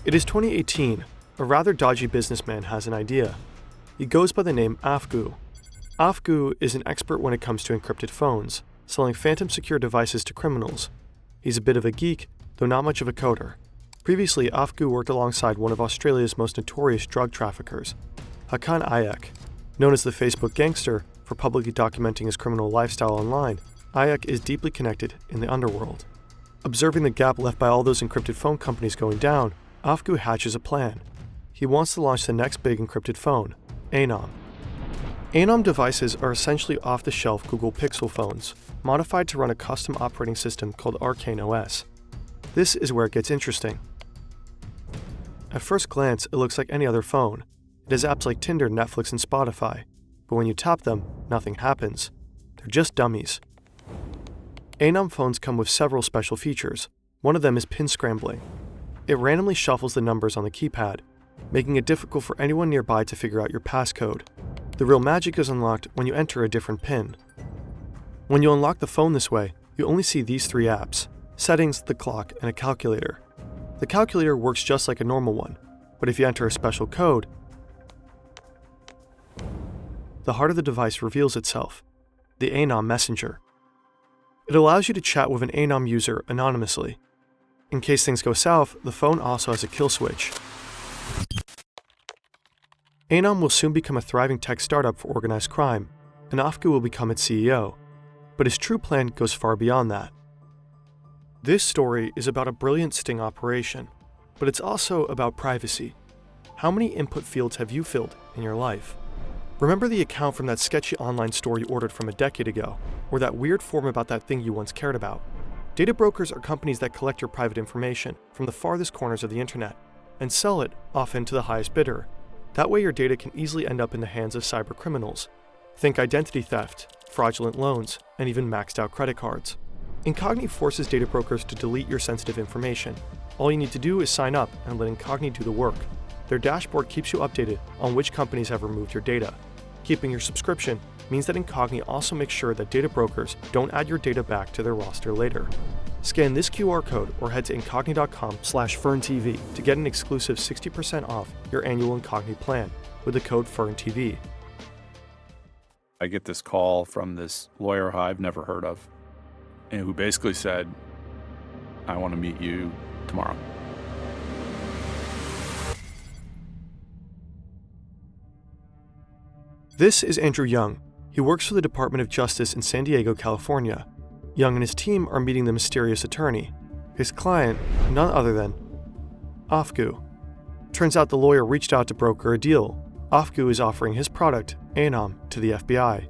It is 2018. A rather dodgy businessman has an idea. He goes by the name Afgu. Afgu is an expert when it comes to encrypted phones, selling phantom secure devices to criminals. He's a bit of a geek, though not much of a coder. Previously, Afgu worked alongside one of Australia's most notorious drug traffickers, Hakan Ayak. Known as the Facebook gangster for publicly documenting his criminal lifestyle online, Ayak is deeply connected in the underworld. Observing the gap left by all those encrypted phone companies going down, Afgu hatches a plan. He wants to launch the next big encrypted phone, ANØM. ANØM devices are essentially off-the-shelf Google Pixel phones, modified to run a custom operating system called Arcane OS. This is where it gets interesting. At first glance, it looks like any other phone. It has apps like Tinder, Netflix, and Spotify, but when you tap them, nothing happens. They're just dummies. ANØM phones come with several special features. One of them is pin scrambling. It randomly shuffles the numbers on the keypad, making it difficult for anyone nearby to figure out your passcode. The real magic is unlocked when you enter a different pin. When you unlock the phone this way, you only see these three apps: settings, the clock, and a calculator. The calculator works just like a normal one, but if you enter a special code, the heart of the device reveals itself, the ANØM messenger. It allows you to chat with an ANØM user anonymously. In case things go south, the phone also has a kill switch. ANØM will soon become a thriving tech startup for organized crime, and Afgu will become its CEO. But his true plan goes far beyond that. This story is about a brilliant sting operation, but it's also about privacy. How many input fields have you filled in your life? Remember the account from that sketchy online store you ordered from a decade ago, or that weird form about that thing you once cared about? Data brokers are companies that collect your private information from the farthest corners of the internet and sell it often to the highest bidder. That way your data can easily end up in the hands of cyber criminals. Think identity theft, fraudulent loans, and even maxed out credit cards. Incogni forces data brokers to delete your sensitive information. All you need to do is sign up and let Incogni do the work. Their dashboard keeps you updated on which companies have removed your data. Keeping your subscription means that Incogni also makes sure that data brokers don't add your data back to their roster later. Scan this QR code or head to incogni.com/FernTV to get an exclusive 60% off your annual Incogni plan with the code FernTV. I get this call from this lawyer who I've never heard of, and who basically said, I want to meet you tomorrow. This is Andrew Young. He works for the Department of Justice in San Diego, California. Young and his team are meeting the mysterious attorney. His client, none other than Afgu. Turns out the lawyer reached out to broker a deal. Afgu is offering his product, ANØM, to the FBI.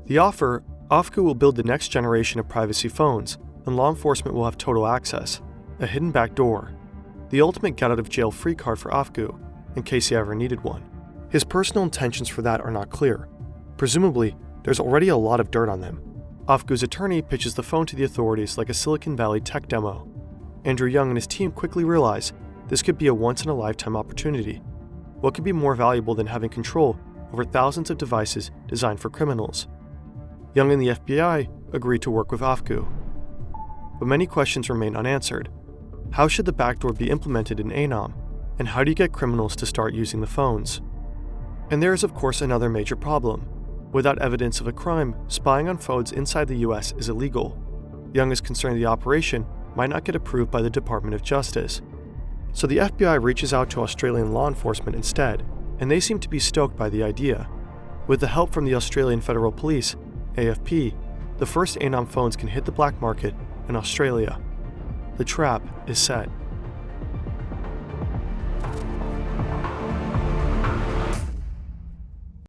The offer: Afgu will build the next generation of privacy phones, and law enforcement will have total access. A hidden back door. The ultimate get-out-of-jail-free card for Afgu, in case he ever needed one. His personal intentions for that are not clear. Presumably, there's already a lot of dirt on them. Afgu's attorney pitches the phone to the authorities like a Silicon Valley tech demo. Andrew Young and his team quickly realize this could be a once-in-a-lifetime opportunity. What could be more valuable than having control over thousands of devices designed for criminals? Young and the FBI agree to work with Afgu. But many questions remain unanswered. How should the backdoor be implemented in ANØM? And how do you get criminals to start using the phones? And there is, of course, another major problem. Without evidence of a crime, spying on phones inside the US is illegal. Young is concerned the operation might not get approved by the Department of Justice. So the FBI reaches out to Australian law enforcement instead, and they seem to be stoked by the idea. With the help from the Australian Federal Police, AFP, the first ANØM phones can hit the black market in Australia. The trap is set.